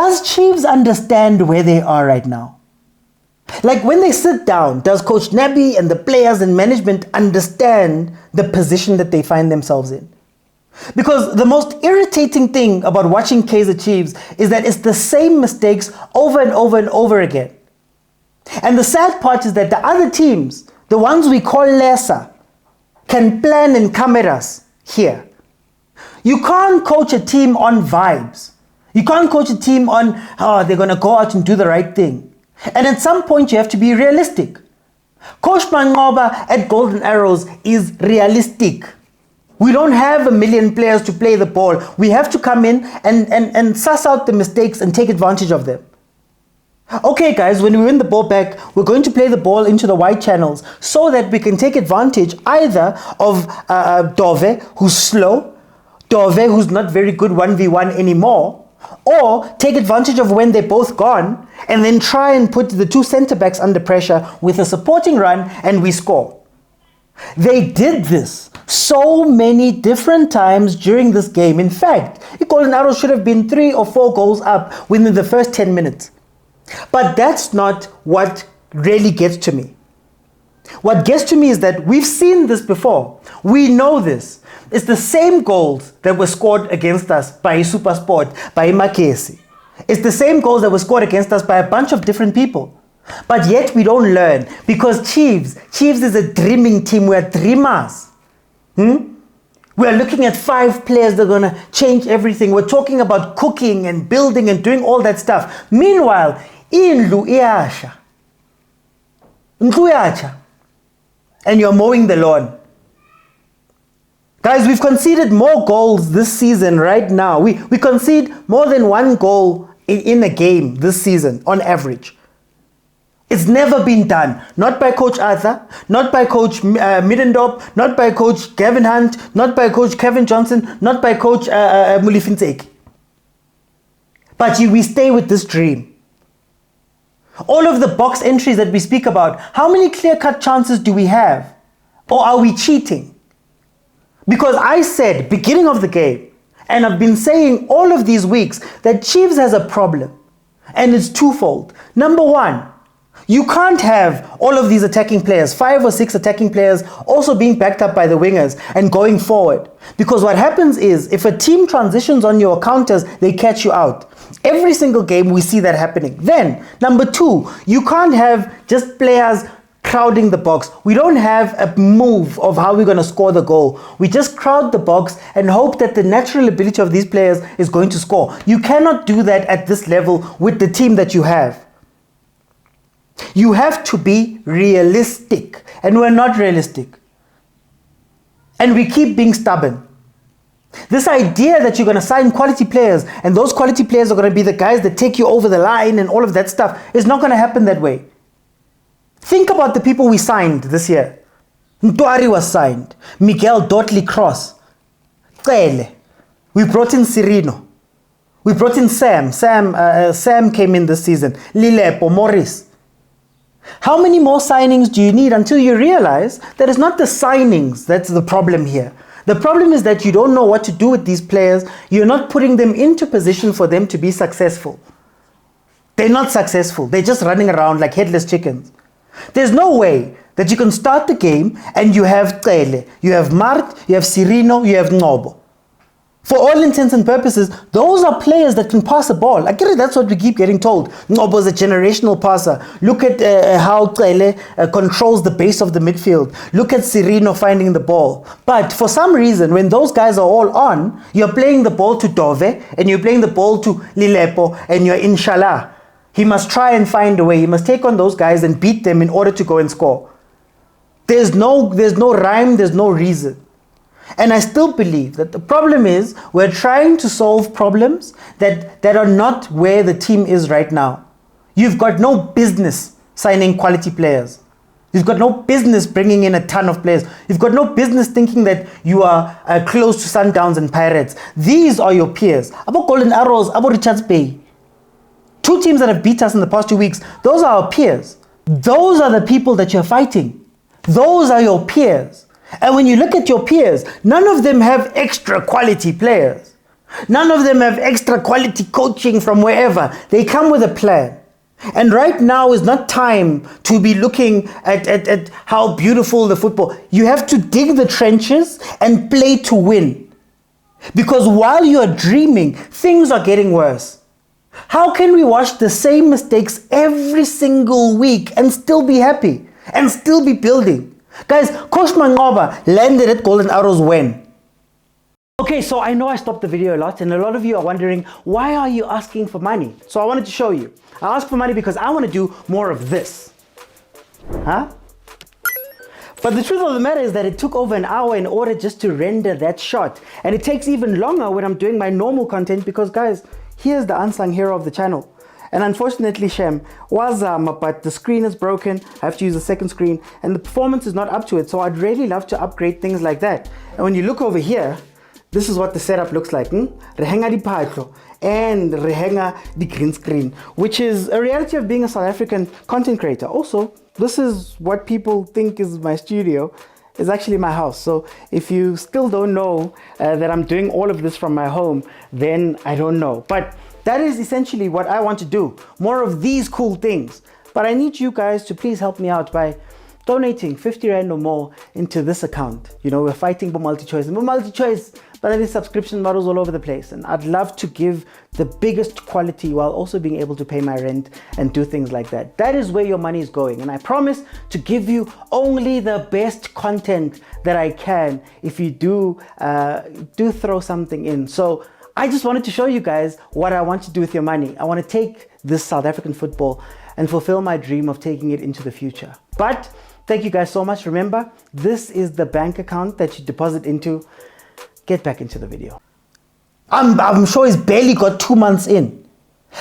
Does Chiefs understand where they are right now? Like when they sit down, does Coach Nabi and the players and management understand the position that they find themselves in? Because the most irritating thing about watching Kaizer Chiefs is that it's the same mistakes over and over and over again. And the sad part is that the other teams, the ones we call lesser, can plan and come at us here. You can't coach a team on vibes. You can't coach a team on, they're going to go out and do the right thing. And at some point, you have to be realistic. Coach Manqoba at Golden Arrows is realistic. We don't have 1 million players to play the ball. We have to come in and suss out the mistakes and take advantage of them. Okay, guys, when we win the ball back, we're going to play the ball into the wide channels so that we can take advantage either of Dove, who's slow, Dove, who's not very good 1v1 anymore, or take advantage of when they're both gone and then try and put the two centre-backs under pressure with a supporting run and we score. They did this so many different times during this game. In fact, the Golden Arrows should have been 3 or 4 goals up within the first 10 minutes. But that's not what really gets to me. What gets to me is that we've seen this before. We know this. It's the same goals that were scored against us by Supersport, by Makesi. It's the same goals that were scored against us by a bunch of different people. But yet we don't learn because Chiefs is a dreaming team. We're dreamers. We're looking at 5 players that are going to change everything. We're talking about cooking and building and doing all that stuff. Meanwhile, indlu iyasha. Ndlu iyasha. And you're mowing the lawn. Guys, we've conceded more goals this season right now. We concede more than 1 goal in a game this season on average. It's never been done. Not by Coach Arthur, not by Coach Middendorp, not by Coach Gavin Hunt, not by Coach Kevin Johnson, not by Coach Mulifintseki. But we stay with this dream. All of the box entries that we speak about, how many clear-cut chances do we have? Or are we cheating? Because I said, beginning of the game, and I've been saying all of these weeks, that Chiefs has a problem. And it's twofold. Number one, you can't have all of these attacking players, 5 or 6 attacking players, also being backed up by the wingers and going forward. Because what happens is, if a team transitions on your counters, they catch you out. Every single game, we see that happening. Then, number 2, you can't have just players crowding the box. We don't have a move of how we're going to score the goal. We just crowd the box and hope that the natural ability of these players is going to score. You cannot do that at this level with the team that you have. You have to be realistic, and we're not realistic. And we keep being stubborn. This idea that you're going to sign quality players and those quality players are going to be the guys that take you over the line and all of that stuff is not going to happen that way. Think about the people we signed this year. Ntwari was signed. Miguel Dotley Cross. Cele. We brought in Cirino. We brought in Sam. Sam came in this season. Lilepo, Morris. How many more signings do you need until you realize that it's not the signings that's the problem here? The problem is that you don't know what to do with these players. You're not putting them into position for them to be successful. They're not successful. They're just running around like headless chickens. There's no way that you can start the game and you have Cele, you have Mart, you have Cirino, you have Ngobo. For all intents and purposes, those are players that can pass a ball. I get it, that's what we keep getting told. Ngobo is a generational passer. Look at how Cele controls the base of the midfield. Look at Cirino finding the ball. But for some reason, when those guys are all on, you're playing the ball to Dove and you're playing the ball to Lilepo and you're inshallah. He must try and find a way. He must take on those guys and beat them in order to go and score. There's no rhyme, there's no reason. And I still believe that the problem is we're trying to solve problems that are not where the team is right now. You've got no business signing quality players. You've got no business bringing in a ton of players. You've got no business thinking that you are close to Sundowns and Pirates. These are your peers. Abo Golden Arrows, Abo Richards Bay. 2 teams that have beat us in the past 2 weeks, those are our peers. Those are the people that you're fighting. Those are your peers. And when you look at your peers, none of them have extra quality players. None of them have extra quality coaching from wherever. They come with a plan. And right now is not time to be looking at how beautiful the football. You have to dig the trenches and play to win. Because while you are dreaming, things are getting worse. How can we watch the same mistakes every single week and still be happy and still be building? Guys, Coach Mangoba landed at Golden Arrows when? Okay, so I know I stopped the video a lot and a lot of you are wondering, why are you asking for money? So I wanted to show you. I asked for money because I want to do more of this. Huh? But the truth of the matter is that it took over an hour in order just to render that shot. And it takes even longer when I'm doing my normal content because guys, here's the unsung hero of the channel. And unfortunately, Shem, but the screen is broken. I have to use a second screen and the performance is not up to it. So I'd really love to upgrade things like that. And when you look over here, this is what the setup looks like. Rehenga di patlo and rehenga di green screen, which is a reality of being a South African content creator. Also, this is what people think is my studio. It's actually my house. So if you still don't know that I'm doing all of this from my home, then I don't know. But that is essentially what I want to do. More of these cool things. But I need you guys to please help me out by donating 50 Rand or more into this account. You know, we're fighting for multi-choice. And for multi-choice, but there is subscription models all over the place. And I'd love to give the biggest quality while also being able to pay my rent and do things like that. That is where your money is going. And I promise to give you only the best content that I can if you do throw something in. So I just wanted to show you guys what I want to do with your money. I want to take this South African football and fulfill my dream of taking it into the future. But thank you guys so much. Remember, this is the bank account that you deposit into. Get back into the video. I'm sure he's barely got 2 months in.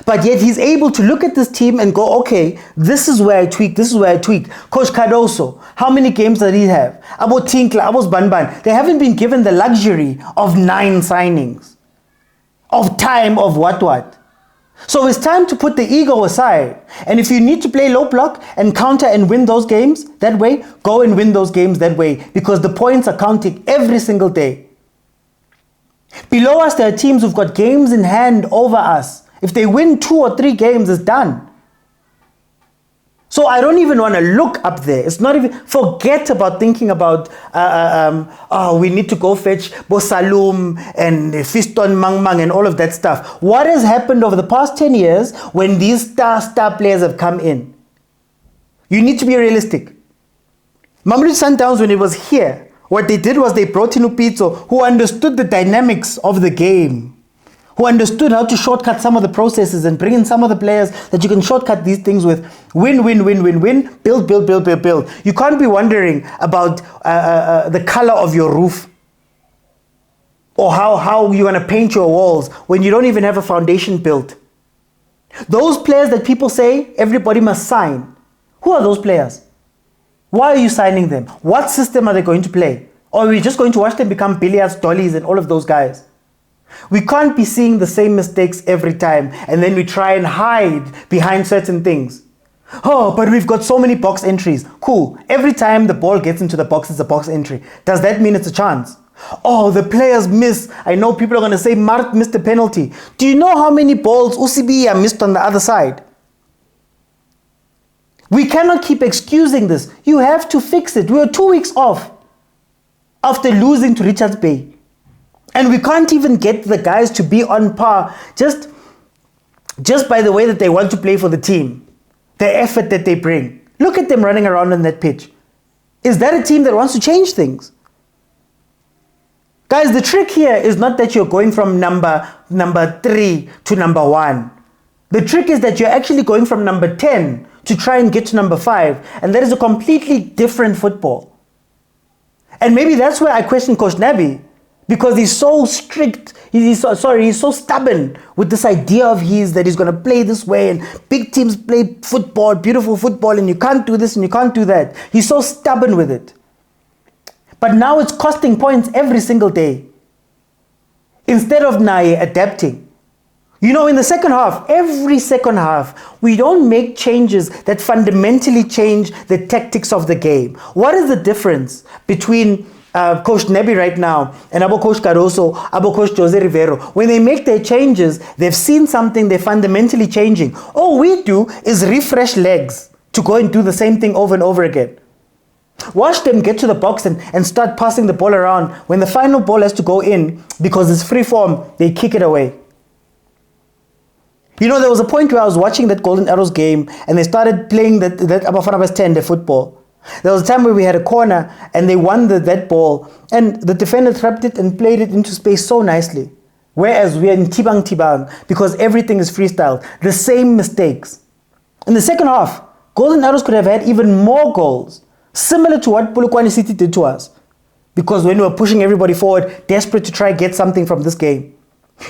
But yet he's able to look at this team and go, okay, this is where I tweak, this is where I tweak. Coach Cardoso, how many games does he have? Abo Tinkla, Abo Banban. They haven't been given the luxury of 9 signings. Of time, of what. So it's time to put the ego aside. And if you need to play low block and counter and win those games that way, go and win those games that way. Because the points are counting every single day. Below us, there are teams who've got games in hand over us. If they win 2 or 3 games, it's done. So I don't even want to look up there. It's not even, forget about thinking about, we need to go fetch Bosalum and Fiston Mangmang and all of that stuff. What has happened over the past 10 years when these star players have come in? You need to be realistic. Mamelodi Sundowns, when it was here, what they did was they brought in Pitso, who understood the dynamics of the game, who understood how to shortcut some of the processes and bring in some of the players that you can shortcut these things with. Win, build. You can't be wondering about the color of your roof or how you're going to paint your walls when you don't even have a foundation built. Those players that people say everybody must sign, who are those players? Why are you signing them? What system are they going to play? Or are we just going to watch them become billiards, dollies, and all of those guys? We can't be seeing the same mistakes every time and then we try and hide behind certain things. Oh, but we've got so many box entries. Cool. Every time the ball gets into the box, it's a box entry. Does that mean it's a chance? Oh, the players miss. I know people are going to say Mart missed a penalty. Do you know how many balls Usibiya missed on the other side? We cannot keep excusing this. You have to fix it. We were 2 weeks off after losing to Richards Bay. And we can't even get the guys to be on par just by the way that they want to play for the team. The effort that they bring. Look at them running around on that pitch. Is that a team that wants to change things? Guys, the trick here is not that you're going from number 3 to number 1. The trick is that you're actually going from number 10 to try and get to number 5. And that is a completely different football. And maybe that's where I question Coach Nabi. Because he's so strict, he's so stubborn with this idea of his that he's going to play this way and big teams play football, beautiful football, and you can't do this and you can't do that. He's so stubborn with it. But now it's costing points every single day. Instead of Naye adapting. You know, in the second half, every second half, we don't make changes that fundamentally change the tactics of the game. What is the difference between Coach Nabi right now, and Abo Coach Caruso, Abo Coach Jose Rivero, when they make their changes, they've seen something they're fundamentally changing. All we do is refresh legs to go and do the same thing over and over again. Watch them get to the box and start passing the ball around. When the final ball has to go in, because it's free form, they kick it away. You know, there was a point where I was watching that Golden Arrows game and they started playing that Bafana Bas 10, the football. There was a time where we had a corner and they won that ball and the defender trapped it and played it into space so nicely. Whereas we are in tibang because everything is freestyle. The same mistakes. In the second half, Golden Arrows could have had even more goals, similar to what Polokwane City did to us. Because when we were pushing everybody forward, desperate to try get something from this game.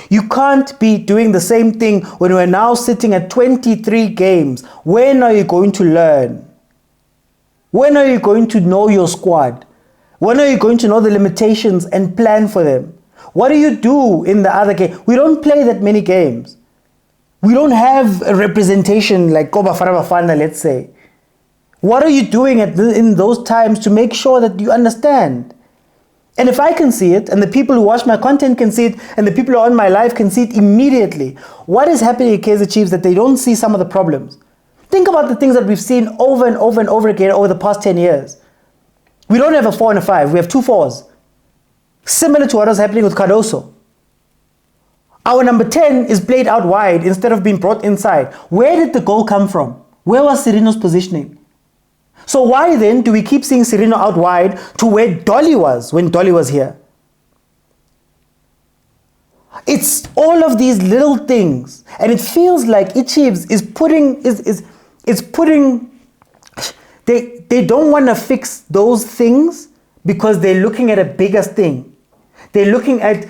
You can't be doing the same thing when we're now sitting at 23 games. When are you going to learn? When are you going to know your squad? When are you going to know the limitations and plan for them? What do you do in the other game? We don't play that many games. We don't have a representation like Bafana, let's say. What are you doing in those times to make sure that you understand? And if I can see it, and the people who watch my content can see it, and the people who are on my live can see it immediately, what is happening at Kaizer Chiefs that they don't see some of the problems? Think about the things that we've seen over and over and over again over the past 10 years. We don't have a 4 and a 5. We have 2 4s. Similar to what was happening with Cardoso. Our number 10 is played out wide instead of being brought inside. Where did the goal come from? Where was Cirino's positioning? So why then do we keep seeing Cirino out wide to where Dolly was when Dolly was here? It's all of these little things. And it feels like Chiefs is putting, they don't want to fix those things because they're looking at a bigger thing. They're looking at,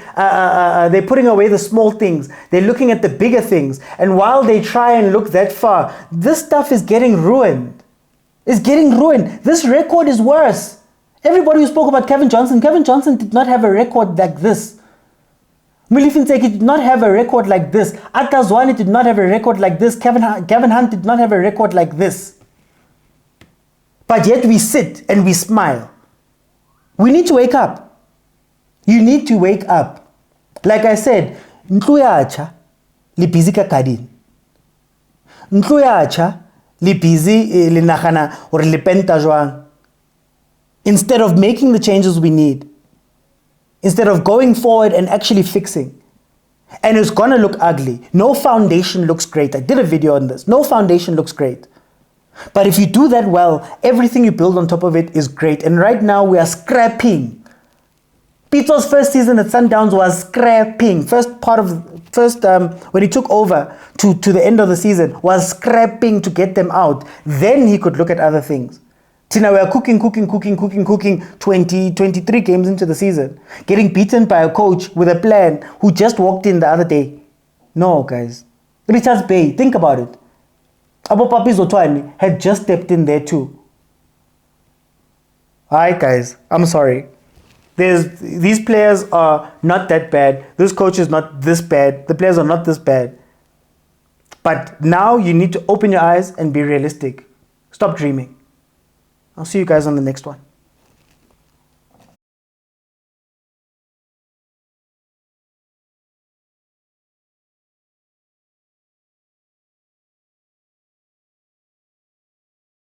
they're putting away the small things. They're looking at the bigger things. And while they try and look that far, this stuff is getting ruined. It's getting ruined. This record is worse. Everybody who spoke about Kevin Johnson did not have a record like this. Milifinteki did not have a record like this. Atazwani did not have a record like this. Gavin Hunt did not have a record like this. But yet we sit and we smile. We need to wake up. You need to wake up. Like I said, Ntluyacha li busy ka kadin. Ntluyacha li busy li nagana or li penta jwang. Instead of making the changes we need. Instead of going forward and actually fixing. And it's gonna look ugly. No foundation looks great. I did a video on this. No foundation looks great. But if you do that well, everything you build on top of it is great. And right now we are scrapping. Pitso's first season at Sundowns was scrapping. When he took over to the end of the season, was scrapping to get them out. Then he could look at other things. Tina, we are cooking 23 games into the season. Getting beaten by a coach with a plan who just walked in the other day. No, guys. Richards Bay, think about it. Abo Papi Zotwani had just stepped in there too. Alright guys, I'm sorry. These players are not that bad. This coach is not this bad. The players are not this bad. But now you need to open your eyes and be realistic. Stop dreaming. I'll see you guys on the next one.